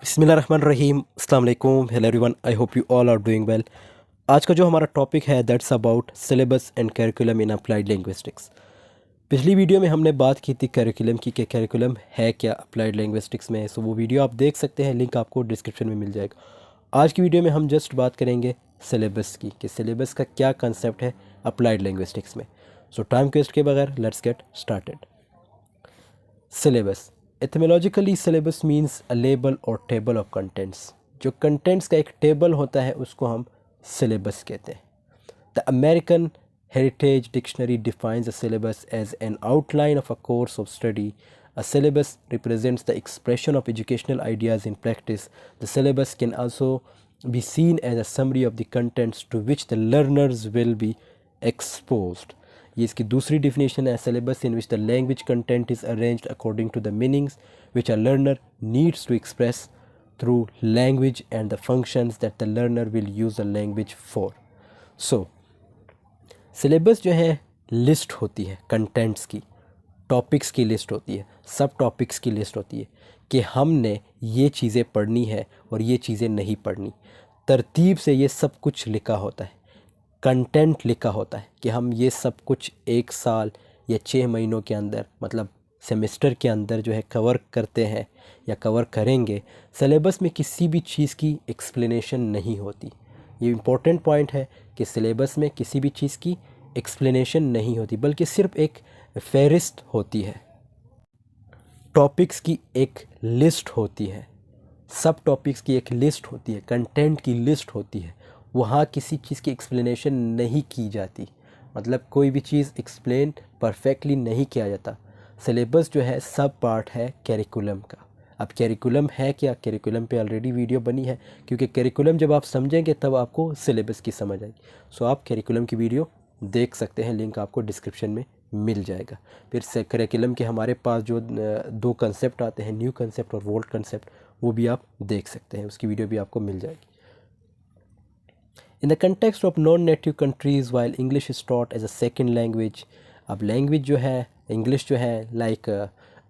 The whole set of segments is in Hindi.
बिस्मिल्लाहिर्रहमानिर्रहीम अस्सलाम वालेकुम hello everyone I hope you all are doing well. आज का जो हमारा टॉपिक है that's about syllabus and curriculum in applied linguistics. पिछली वीडियो में हमने बात की थी करिकुलम की कि करिकुलम है क्या अप्लाइड लिंग्विस्टिक्स में। सो वो वीडियो आप देख सकते हैं, लिंक आपको डिस्क्रिप्शन में मिल जाएगा। आज की वीडियो में हम जस्ट बात करेंगे सिलेबस की कि सिलेबस का क्या कंसेप्ट है अप्लाइड लिंग्विस्टिक्स में। सो टाइम वेस्ट के बगैर let's get started. Syllabus etymologically syllabus means a label और टेबल ऑफ कंटेंट्स। जो कंटेंट्स का एक टेबल होता है उसको हम सिलेबस कहते हैं। The American heritage dictionary defines a syllabus as an outline of a course of study. A syllabus represents the expression of educational ideas in practice. The syllabus can also be seen as a summary of the contents to which the learners will be exposed. ये इसकी दूसरी डिफिनेशन है, syllabus in which the language content is arranged according to the meanings which a learner needs to express through language and the functions that the learner will use the language for. So syllabus जो है लिस्ट होती है कंटेंट्स की, टॉपिक्स की लिस्ट होती है, सब टॉपिक्स की लिस्ट होती है कि हमने ये चीज़ें पढ़नी है और ये चीज़ें नहीं पढ़नी। तरतीब से ये सब कुछ लिखा होता है, कंटेंट लिखा होता है कि हम ये सब कुछ 1 साल या 6 महीनों के अंदर मतलब सेमेस्टर के अंदर जो है कवर करते हैं या कवर करेंगे। सिलेबस में किसी भी चीज़ की एक्सप्लेनेशन नहीं होती। ये इम्पोर्टेंट पॉइंट है कि सिलेबस में किसी भी चीज़ की एक्सप्लेनेशन नहीं होती, बल्कि सिर्फ एक फहरिस्त होती है, टॉपिक्स की एक लिस्ट होती है, सब टॉपिक्स की एक लिस्ट होती है, कंटेंट की लिस्ट होती है। वहाँ किसी चीज़ की एक्सप्लेनेशन नहीं की जाती, मतलब कोई भी चीज़ एक्सप्लेन परफेक्टली नहीं किया जाता। सिलेबस जो है सब पार्ट है करिकुलम का। अब करिकुलम है क्या, करिकुलम पे ऑलरेडी वीडियो बनी है, क्योंकि करिकुलम जब आप समझेंगे तब आपको सिलेबस की समझ आएगी। सो आप करिकुलम की वीडियो देख सकते हैं, लिंक आपको डिस्क्रिप्शन में मिल जाएगा। फिर से करिकुलम के हमारे पास जो 2 कंसेप्ट आते हैं, न्यू कंसेप्ट और ओल्ड कंसेप्ट, वो भी आप देख सकते हैं, उसकी वीडियो भी आपको मिल जाएगी। In the context of non native countries while English is taught as a second language. अब लैंग्वेज जो है इंग्लिश जो है लाइक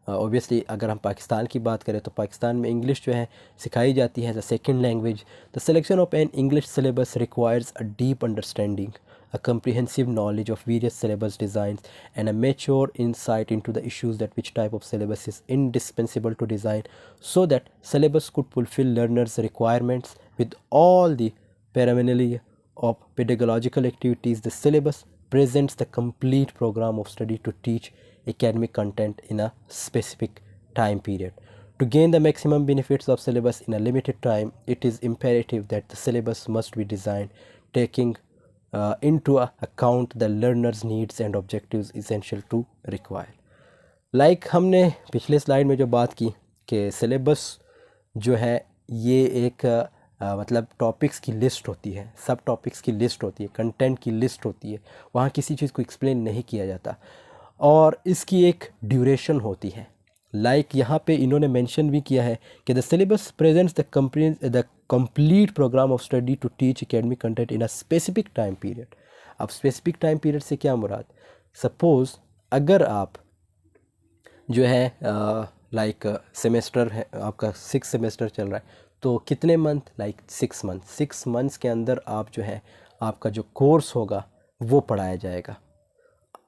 ऑब्वियसली अगर हम पाकिस्तान की बात करें तो पाकिस्तान में इंग्लिश जो है सिखाई जाती है as a second language. The selection of an English syllabus requires a deep understanding, a comprehensive knowledge of various syllabus designs, and a mature insight into the issues that which type of syllabus is indispensable to design so that syllabus could fulfill learners' requirements with all the paraphernalia of pedagogical activities. The syllabus presents the complete program of study to teach academic content in a specific time period. To gain the maximum benefits of syllabus in a limited time, it is imperative that the syllabus must be designed taking into account the learner's needs and objectives essential to require. Like हमने पिछले स्लाइड में जो बात की कि सिलेबस जो है ये एक मतलब टॉपिक्स की लिस्ट होती है, सब टॉपिक्स की लिस्ट होती है, कंटेंट की लिस्ट होती है, वहाँ किसी चीज़ को एक्सप्लेन नहीं किया जाता और इसकी एक ड्यूरेशन होती है। लाइक यहाँ पे इन्होंने मेंशन भी किया है कि the syllabus presents the complete program of study to teach academic content in a specific time period. अब स्पेसिफिक टाइम पीरियड से क्या मुराद, सपोज़ अगर आप जो है लाइक सेमेस्टर है आपका 6 सेमेस्टर चल रहा है तो कितने मंथ, लाइक 6 मंथ्स के अंदर आप जो है आपका जो कोर्स होगा वो पढ़ाया जाएगा।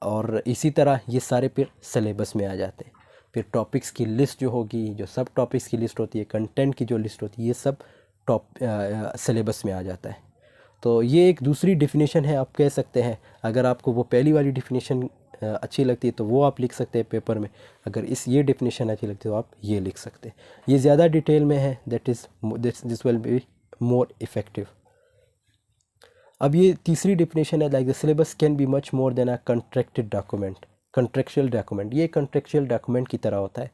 और इसी तरह ये सारे फिर सिलेबस में आ जाते हैं। फिर टॉपिक्स की लिस्ट जो होगी, जो सब टॉपिक्स की लिस्ट होती है, कंटेंट की जो लिस्ट होती है, ये सब सिलेबस में आ जाता है। तो ये एक दूसरी डिफिनीशन है, आप कह सकते हैं। अगर आपको वो पहली वाली डिफिनीशन अच्छी लगती है तो वो आप लिख सकते हैं पेपर में, अगर ये डिफिनीशन अच्छी लगती है तो आप ये लिख सकते हैं। ये ज़्यादा डिटेल में है, this will be more effective. अब ये तीसरी डिफिनेशन है, like the syllabus can be much more than a contracted document, contractual document. ये कंट्रेक्चुअल डॉक्यूमेंट की तरह होता है,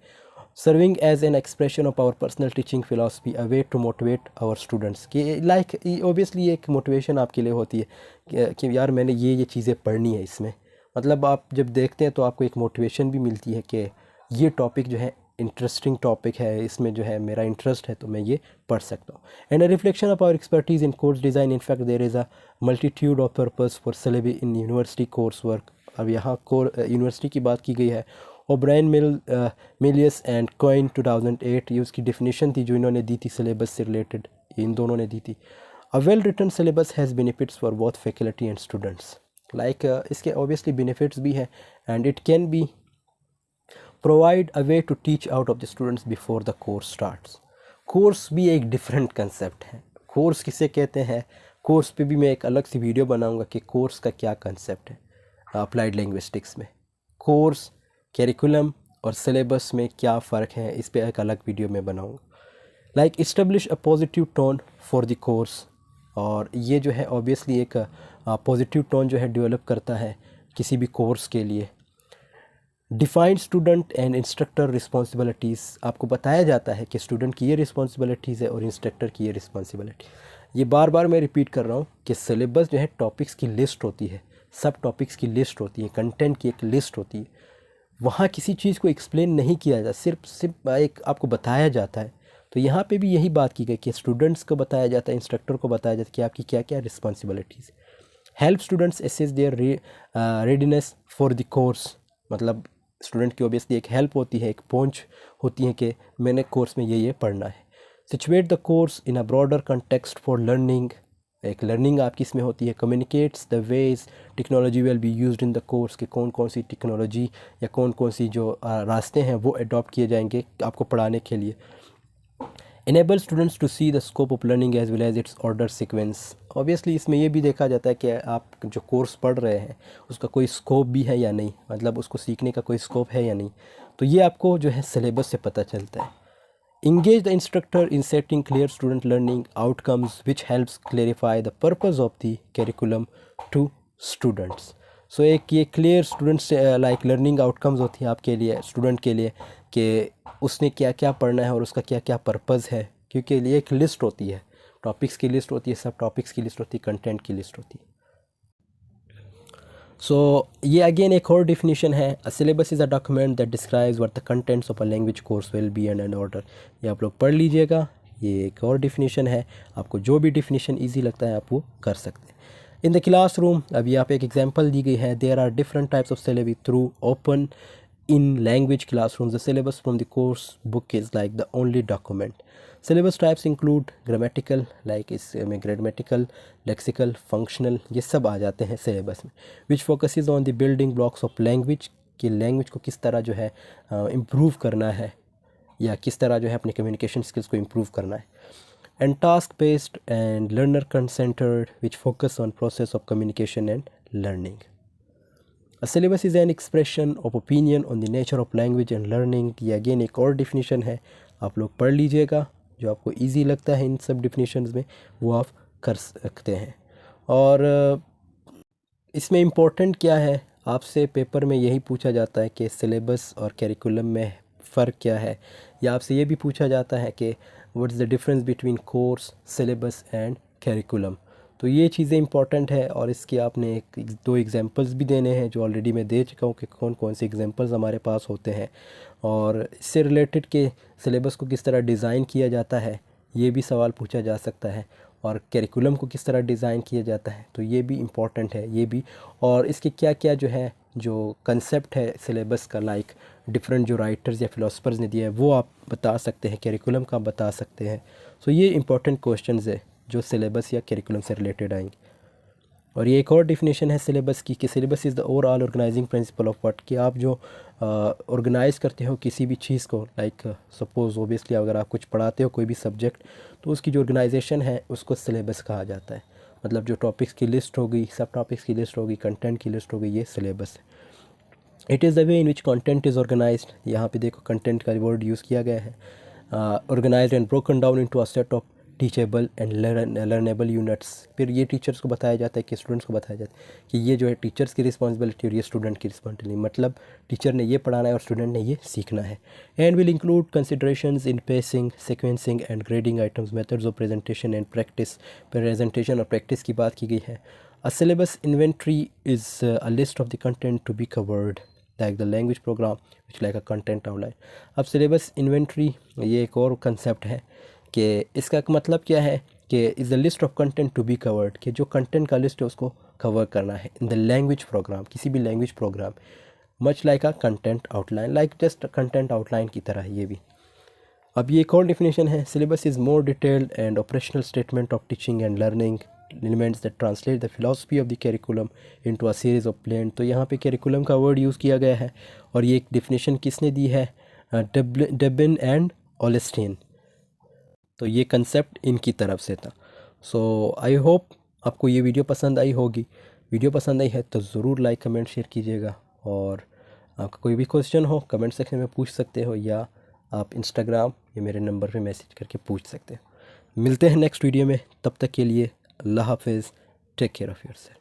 serving as an expression of our personal teaching philosophy, a way to motivate our students. कि लाइक ऑब्वियसली एक मोटिवेशन आपके लिए होती है कि यार मैंने ये चीज़ें पढ़नी है इसमें। मतलब आप जब देखते हैं तो आपको एक मोटिवेशन भी मिलती है कि ये टॉपिक जो है इंटरेस्टिंग टॉपिक है, इसमें जो है मेरा इंटरेस्ट है तो मैं ये पढ़ सकता हूँ। And a reflection of our expertise in course design, in fact there is a multitude of purpose for syllabi in university course work. अब यहाँ यूनिवर्सिटी की बात की गई है ओब्रायन मिलियस एंड कोइन 2008, ये उसकी डेफिनेशन थी जो इन्होंने दी थी सिलेबस से रिलेटेड, इन दोनों ने दी थी। A well written syllabus has benefits for both faculty and students. Like इसके ऑब्वियसली बेनिफिट्स भी हैं and it can be provide a way to teach out of the students before the course starts. Course भी एक डिफरेंट कंसेप्ट है। कोर्स किसे कहते हैं, कोर्स पे भी मैं एक अलग सी वीडियो बनाऊंगा कि कोर्स का क्या कंसेप्ट है अप्लाइड लिंग्विस्टिक्स में। कोर्स, करिकुलम और सिलेबस में क्या फ़र्क है, इस पे एक अलग वीडियो में बनाऊंगा। Like establish a positive tone for the course, और ये जो है ऑब्वियसली एक पॉजिटिव टोन जो है डेवलप करता है किसी भी कोर्स के लिए। Defined student and instructor responsibilities, आपको बताया जाता है कि स्टूडेंट की ये रिस्पॉन्सिबिलिटीज़ है और इंस्ट्रक्टर की ये रिस्पॉन्सिबिलिटी। ये बार बार मैं रिपीट कर रहा हूँ कि सिलेबस जो है टॉपिक्स की लिस्ट होती है, सब टॉपिक्स की लिस्ट होती है, कंटेंट की एक लिस्ट होती है। वहाँ किसी चीज़ को एक्सप्लेन नहीं किया जाता, सिर्फ एक आपको बताया जाता है। तो यहाँ पे भी यही बात की गई कि स्टूडेंट्स को बताया जाता है, इंस्ट्रक्टर को बताया जाता है कि आपकी क्या क्या responsibilities. Help students assess their readiness for the course, मतलब स्टूडेंट की ऑब्वियसली एक हेल्प होती है, एक पहुंच होती है कि मैंने कोर्स में ये पढ़ना है। Situate the course in a broader context for learning, एक लर्निंग आपकी इसमें होती है। Communicates the ways technology will be used in the course, कि कौन कौन सी टेक्नोलॉजी या कौन कौन सी जो रास्ते हैं वो अडॉप्ट किए जाएंगे आपको पढ़ाने के लिए। Enable students to see the scope of learning as well as its order sequence, obviously इसमें ये भी देखा जाता है कि आप जो कोर्स पढ़ रहे हैं उसका कोई स्कोप भी है या नहीं, मतलब उसको सीखने का कोई स्कोप है या नहीं, तो ये आपको जो है सिलेबस से पता चलता है। Engage the instructor in setting clear student learning outcomes which helps clarify the purpose of the curriculum to students. So एक ये clear students like learning outcomes होती है आपके लिए, स्टूडेंट के लिए, कि उसने क्या क्या पढ़ना है और उसका क्या क्या पर्पज़ है, क्योंकि ये एक लिस्ट होती है, टॉपिक्स की लिस्ट होती है, सब टॉपिक्स की लिस्ट होती है, कंटेंट की लिस्ट होती है। सो ये अगेन एक और डिफिनीशन है, a syllabus is a document that describes what the contents of a language course will be and order. ये आप लोग पढ़ लीजिएगा, ये एक और डिफिनीशन है, आपको जो भी डिफिनीशन ईजी लगता है आप वो कर सकते हैं। इन द क्लासरूम, अभी यहाँ पे एक एग्जांपल दी गई है, there are different types of syllabus through open in language classrooms. The syllabus from the course book is like the only document. Syllabus types include grammatical, like इसमें grammatical, lexical, functional, ये सब आ जाते हैं syllabus में, which focuses on the building blocks of language, कि language को किस तरह जो है improve करना है या किस तरह जो है अपने communication skills को improve करना है। And task based and learner centered, which focus on process of communication and learning. A syllabus is an expression of opinion on the nature of language and learning। ये अगेन एक और डिफिनीशन है, आप लोग पढ़ लीजिएगा, जो आपको इजी लगता है इन सब डिफिनीशंस में वो आप कर सकते हैं। और इसमें इम्पोर्टेंट क्या है, आपसे पेपर में यही पूछा जाता है कि सिलेबस और करिकुलम में फ़र्क क्या है, या आपसे ये भी पूछा जाता है कि what is the difference between course, syllabus and curriculum. तो ये चीज़ें इंपॉर्टेंट है, और इसके आपने एक दो एग्जांपल्स भी देने हैं जो ऑलरेडी मैं दे चुका हूँ कि कौन कौन से एग्जांपल्स हमारे पास होते हैं, और इससे रिलेटेड के सिलेबस को किस तरह डिज़ाइन किया जाता है ये भी सवाल पूछा जा सकता है, और करिकुलम को किस तरह डिज़ाइन किया जाता है तो ये भी इम्पॉर्टेंट है ये भी, और इसके क्या क्या जो है जो कंसेप्ट है सिलेबस का, लाइक डिफरेंट जो राइटर्स या फिलोसफर्स ने दिए हैं वो आप बता सकते हैं, करिकुलम का बता सकते हैं। सो ये इंपॉर्टेंट क्वेश्चंस है जो सिलेबस या करिकुलम से रिलेटेड आएंगे। और ये एक और डिफिनेशन है सिलेबस की, कि syllabus is the overall organizing principle of what, कि आप जो ऑर्गेनाइज़ करते हो किसी भी चीज़ को, लाइक सपोज़ ओबियसली अगर आप कुछ पढ़ाते हो कोई भी सब्जेक्ट तो उसकी जो ऑर्गेनाइजेशन है उसको सिलेबस कहा जाता है। मतलब जो टॉपिक्स की लिस्ट होगी, सब टॉपिक्स की लिस्ट होगी, कंटेंट की लिस्ट होगी, ये सिलेबस है। It is the way in which content is organized, यहाँ पे देखो कंटेंट का वर्ड यूज़ किया गया है। Organized and broken down into a set of teachable and learnable units, फिर ये टीचर्स को बताया जाता है कि स्टूडेंट्स को बताया जाता है कि ये जो है टीचर्स की रिस्पॉन्सिबिलिटी और ये स्टूडेंट की रिस्पॉन्सिबिलिटी, मतलब टीचर ने ये पढ़ाना है और स्टूडेंट ने ये सीखना है। And will include considerations in pacing, sequencing and grading items, methods of presentation and practice, presentation और प्रैक्टिस की बात की गई है। A syllabus inventory is a list of the content to be covered like the language program which like a content outline. अब सिलेबस इन्वेंट्री ये एक और कंसेप्ट है कि इसका मतलब क्या है कि is the list of content to be covered, कि जो कंटेंट का लिस्ट है उसको कवर करना है इन द लैंग्वेज प्रोग्राम, किसी भी language program. Much like a content outline, like just content outline की तरह ये भी। अब ये एक और डिफिनेशन है, syllabus is more detailed and operational statement of teaching and learning elements that translate the philosophy of the curriculum into a series of plan. तो यहाँ पे कैरिकुलम का वर्ड यूज़ किया गया है और ये एक डिफिनेशन किसने दी है, डेबिन एंड ऑलेस्टीन। तो ये कंसेप्ट इनकी तरफ से था। सो आई होप आपको ये वीडियो पसंद आई होगी। वीडियो पसंद आई है तो ज़रूर लाइक कमेंट शेयर कीजिएगा, और आपका कोई भी क्वेश्चन हो कमेंट सेक्शन में पूछ सकते हो, या आप इंस्टाग्राम या मेरे नंबर पे मैसेज करके पूछ सकते हो। मिलते हैं नेक्स्ट वीडियो में, तब तक के लिए अल्लाह हाफिज़, टेक केयर ऑफ़ योरसेल्फ।